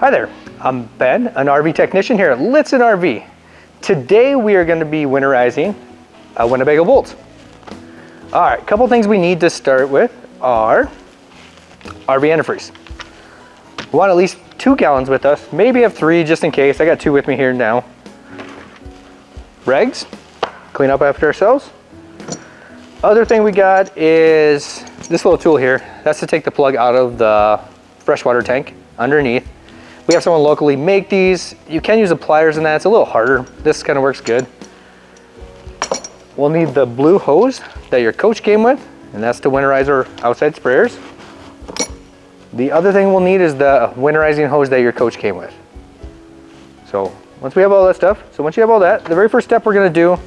Hi there, I'm Ben, an RV technician here at Lichtsinn RV. Today we are going to be winterizing a Winnebago Boldt. All right, a couple things we need to start with are RV antifreeze. We want at least 2 gallons with us, maybe have 3 just in case. I got 2 with me here now. Regs, clean up after ourselves. Other thing we got is this little tool here. That's to take the plug out of the freshwater tank underneath. We have someone locally make these. You can use the pliers in that, it's a little harder. This kind of works good. We'll need the blue hose that your coach came with, and that's to winterize our outside sprayers. The other thing we'll need is the winterizing hose that your coach came with. So once we have all that stuff, once you have all that, the very first step we're gonna do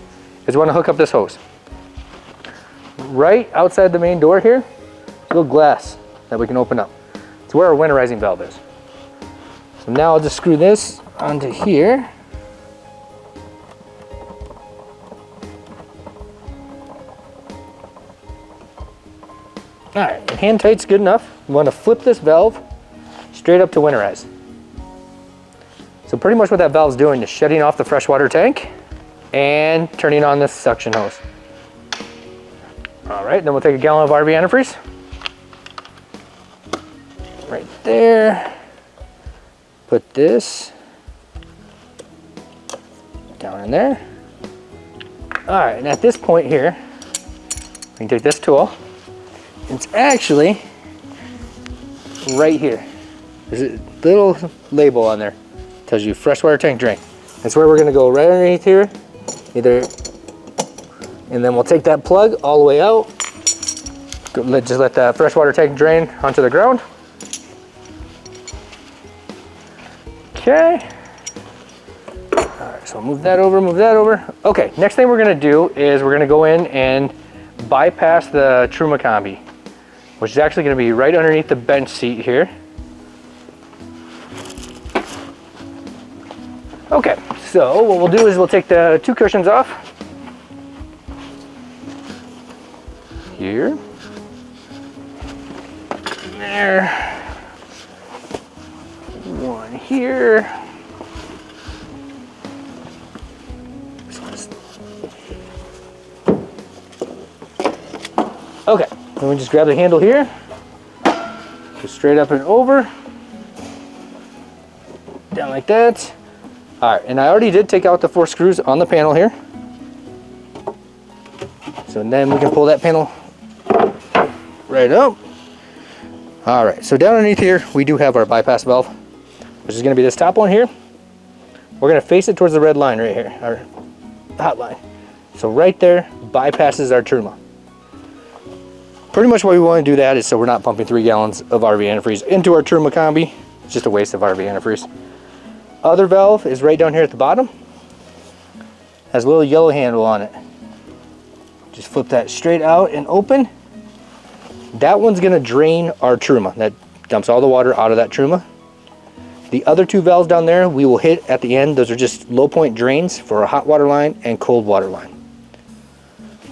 is we wanna hook up this hose. Right outside the main door here, there's a little glass that we can open up. It's where our winterizing valve is. So now I'll just screw this onto here. All right, hand tight's good enough. We want to flip this valve straight up to winterize. So pretty much what that valve's doing is shutting off the freshwater tank and turning on this suction hose. All right, then we'll take a gallon of RV antifreeze. Right there. Put this down in there. All right, and at this point here, we can take this tool. It's actually right here. There's a little label on there. It tells you freshwater tank drain. That's where we're gonna go, right underneath here. And then we'll take that plug all the way out. Just let that freshwater tank drain onto the ground. Okay. All right, so move that over. Okay, next thing we're gonna do is we're gonna go in and bypass the Truma Combi, which is actually gonna be right underneath the bench seat here. Okay, so what we'll do is we'll take the 2 cushions off. Here. There. 1 here. Okay, then we just grab the handle here, go straight up and over, down like that. All right, and I already did take out the 4 screws on the panel here. So then we can pull that panel right up. All right, so down underneath here, we do have our bypass valve, which is gonna be this top one here. We're gonna face it towards the red line right here, our hot line. So right there bypasses our Truma. Pretty much why we wanna do that is so we're not pumping 3 gallons of RV antifreeze into our Truma Combi. It's just a waste of RV antifreeze. Other valve is right down here at the bottom. Has a little yellow handle on it. Just flip that straight out and open. That one's gonna drain our Truma. That dumps all the water out of that Truma. The other 2 valves down there we will hit at the end. Those are just low point drains for a hot water line and cold water line.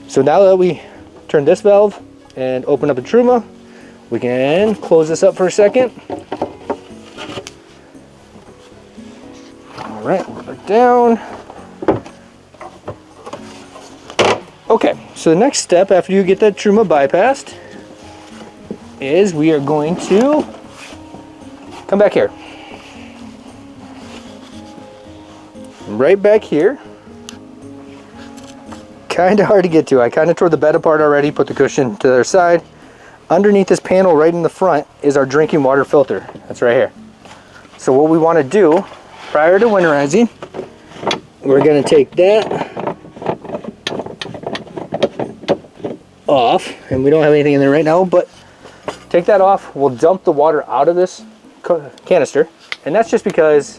So now that we turn this valve and open up the Truma, we can close this up for a second. All right, back down. Okay, so the next step after you get that Truma bypassed is we are going to come back here. Right back here. Kind of hard to get to. I kind of tore the bed apart already, put the cushion to the other side. Underneath this panel right in the front is our drinking water filter. That's right here. So what we want to do prior to winterizing, we're going to take that off, and we don't have anything in there right now, but take that off. We'll dump the water out of this canister, and that's just because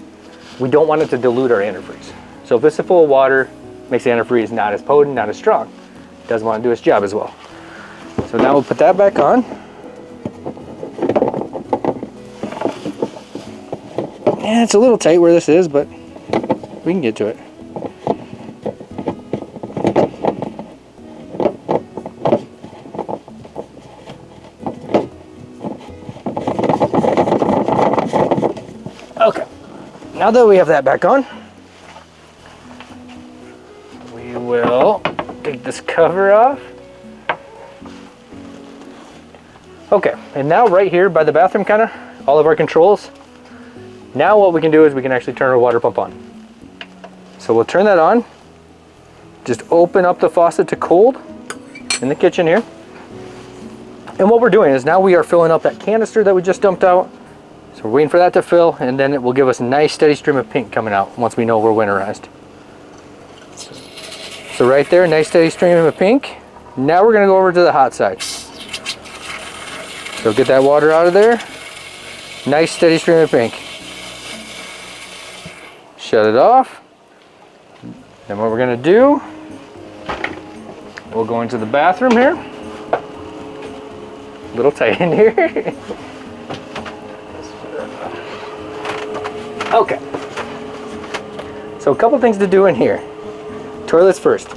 we don't want it to dilute our antifreeze. So if it's full of water, makes the antifreeze not as potent, not as strong. It doesn't want to do its job as well. So now we'll put that back on. And it's a little tight where this is, but we can get to it. Okay, now that we have that back on, we will take this cover off. Okay, and now right here by the bathroom kind of, all of our controls. Now what we can do is we can actually turn our water pump on. So we'll turn that on. Just open up the faucet to cold in the kitchen here. And what we're doing is now we are filling up that canister that we just dumped out. So we're waiting for that to fill, and then it will give us a nice steady stream of pink coming out once we know we're winterized. So right there, nice steady stream of pink. Now we're gonna go over to the hot side. So get that water out of there. Nice steady stream of pink. Shut it off. Then what we're gonna do, we'll go into the bathroom here. A little tight in here. Okay. So a couple things to do in here. Toilets first.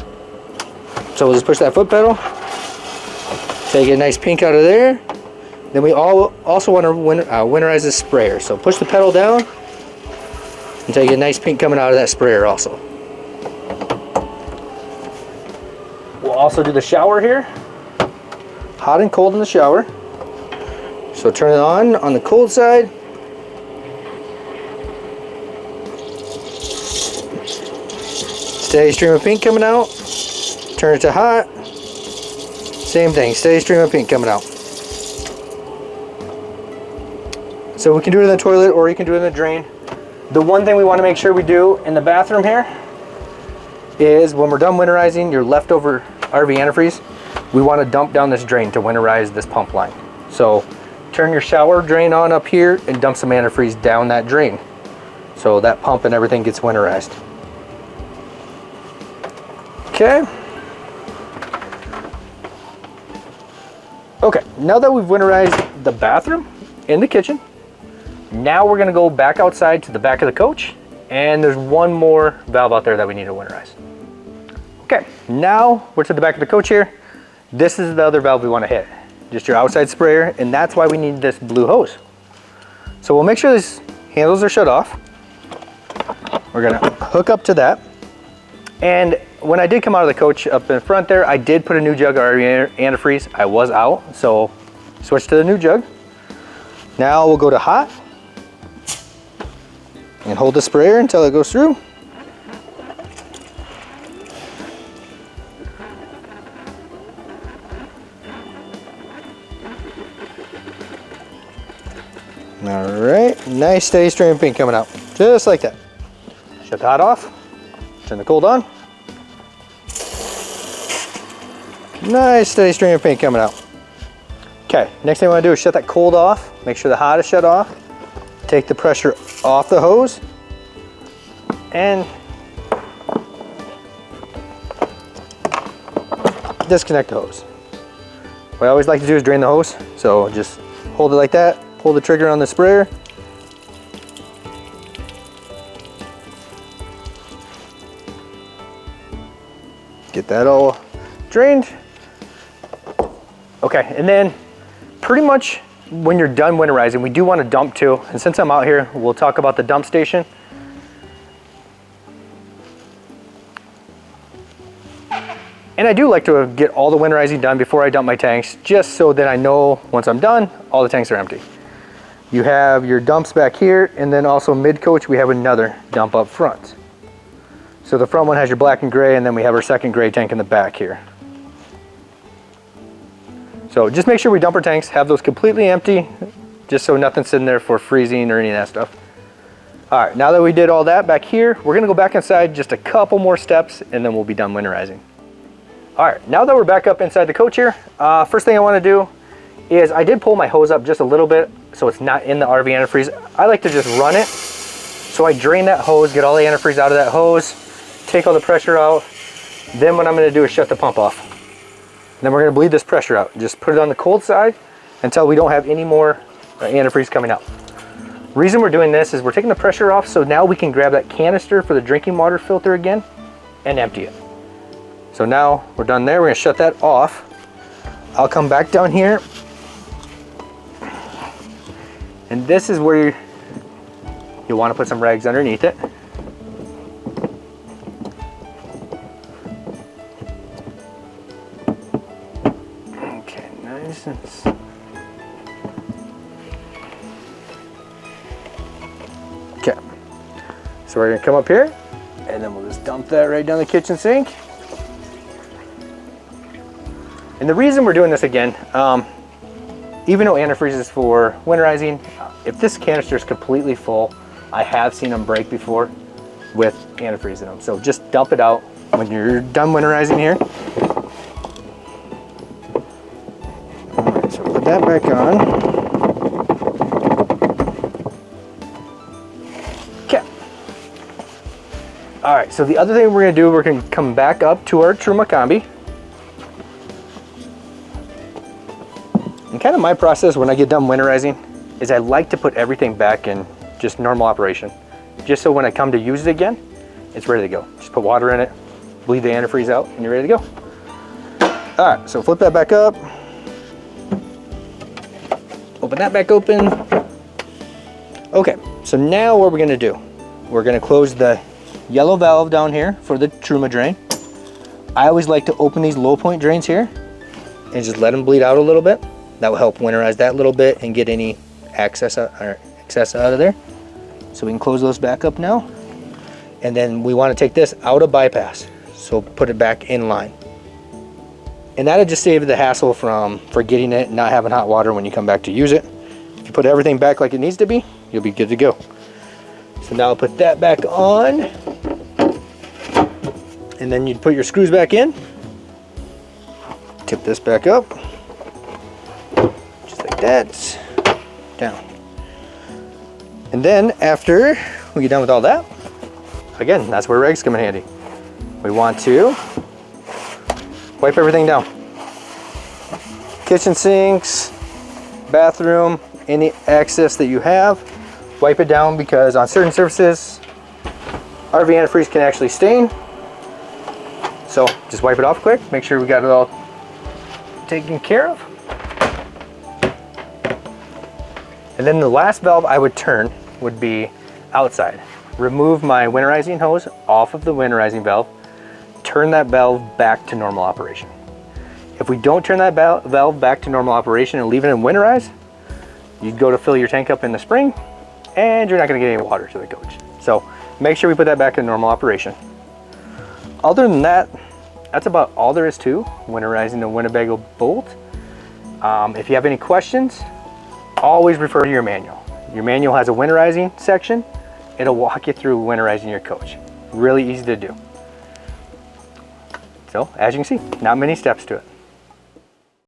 So we'll just push that foot pedal. Take a nice pink out of there. Then we also want to winterize the sprayer. So push the pedal down and take a nice pink coming out of that sprayer also. We'll also do the shower here. Hot and cold in the shower. So turn it on the cold side. Steady stream of pink coming out. Turn it to hot. Same thing, steady stream of pink coming out. So we can do it in the toilet or you can do it in the drain. The one thing we want to make sure we do in the bathroom here is when we're done winterizing your leftover RV antifreeze, we want to dump down this drain to winterize this pump line. So turn your shower drain on up here and dump some antifreeze down that drain. So that pump and everything gets winterized. Okay. Okay, now that we've winterized the bathroom and the kitchen, now we're gonna go back outside to the back of the coach, and there's one more valve out there that we need to winterize. Okay, now we're to the back of the coach here. This is the other valve we wanna hit. Just your outside sprayer, and that's why we need this blue hose. So we'll make sure these handles are shut off. We're gonna hook up to that. And when I did come out of the coach up in front there, I did put a new jug of antifreeze. I was out, so switch to the new jug. Now we'll go to hot and hold the sprayer until it goes through. All right, nice steady stream of pink coming out, just like that. Shut the hot off, turn the cold on. Nice steady stream of pink coming out. Okay, next thing I want to do is shut that cold off. Make sure the hot is shut off. Take the pressure off the hose and disconnect the hose. What I always like to do is drain the hose. So just hold it like that, pull the trigger on the sprayer. Get that all drained. Okay, and then pretty much when you're done winterizing, we do want to dump too. And since I'm out here, we'll talk about the dump station. And I do like to get all the winterizing done before I dump my tanks, just so that I know once I'm done, all the tanks are empty. You have your dumps back here, and then also mid-coach, we have another dump up front. So the front one has your black and gray, and then we have our second gray tank in the back here. So just make sure we dump our tanks, have those completely empty, just so nothing's sitting there for freezing or any of that stuff. All right, now that we did all that back here, we're gonna go back inside just a couple more steps, and then we'll be done winterizing. All right, now that we're back up inside the coach here, first thing I wanna do is I did pull my hose up just a little bit so it's not in the RV antifreeze. I like to just run it. So I drain that hose, get all the antifreeze out of that hose, take all the pressure out. Then what I'm gonna do is shut the pump off. And then we're gonna bleed this pressure out. Just put it on the cold side until we don't have any more antifreeze coming out. Reason we're doing this is we're taking the pressure off, so now we can grab that canister for the drinking water filter again and empty it. So now we're done there, we're gonna shut that off. I'll come back down here. And this is where You'll want to put some rags underneath it. Okay, nice and okay. So we're gonna come up here and then we'll just dump that right down the kitchen sink. And the reason we're doing this again, even though antifreeze is for winterizing, if this canister is completely full, I have seen them break before with antifreeze in them. So just dump it out when you're done winterizing here. All right, so put that back on. Okay. All right, so the other thing we're gonna do, we're gonna come back up to our Truma Combi. And kind of my process when I get done winterizing is I like to put everything back in just normal operation. Just so when I come to use it again, it's ready to go. Just put water in it, bleed the antifreeze out, and you're ready to go. All right, so flip that back up. Open that back open. Okay, so now what we're gonna do, we're gonna close the yellow valve down here for the Truma drain. I always like to open these low point drains here and just let them bleed out a little bit. That will help winterize that little bit and get any excess out of there. So we can close those back up now. And then we want to take this out of bypass. So put it back in line. And that'll just save the hassle from forgetting it and not having hot water when you come back to use it. If you put everything back like it needs to be, you'll be good to go. So now I'll put that back on. And then you'd put your screws back in. Tip this back up. That's down. And then after we get done with all that, again, that's where rags come in handy. We want to wipe everything down. Kitchen sinks, bathroom, any excess that you have, wipe it down because on certain surfaces, RV antifreeze can actually stain. So just wipe it off quick, make sure we got it all taken care of. And then the last valve I would turn would be outside. Remove my winterizing hose off of the winterizing valve, turn that valve back to normal operation. If we don't turn that valve back to normal operation and leave it in winterize, you'd go to fill your tank up in the spring and you're not gonna get any water to the coach. So make sure we put that back in normal operation. Other than that, that's about all there is to winterizing the Winnebago Boldt. If you have any questions, always refer to your manual. Your manual has a winterizing section. It'll walk you through winterizing your coach. Really easy to do. So as you can see, not many steps to it.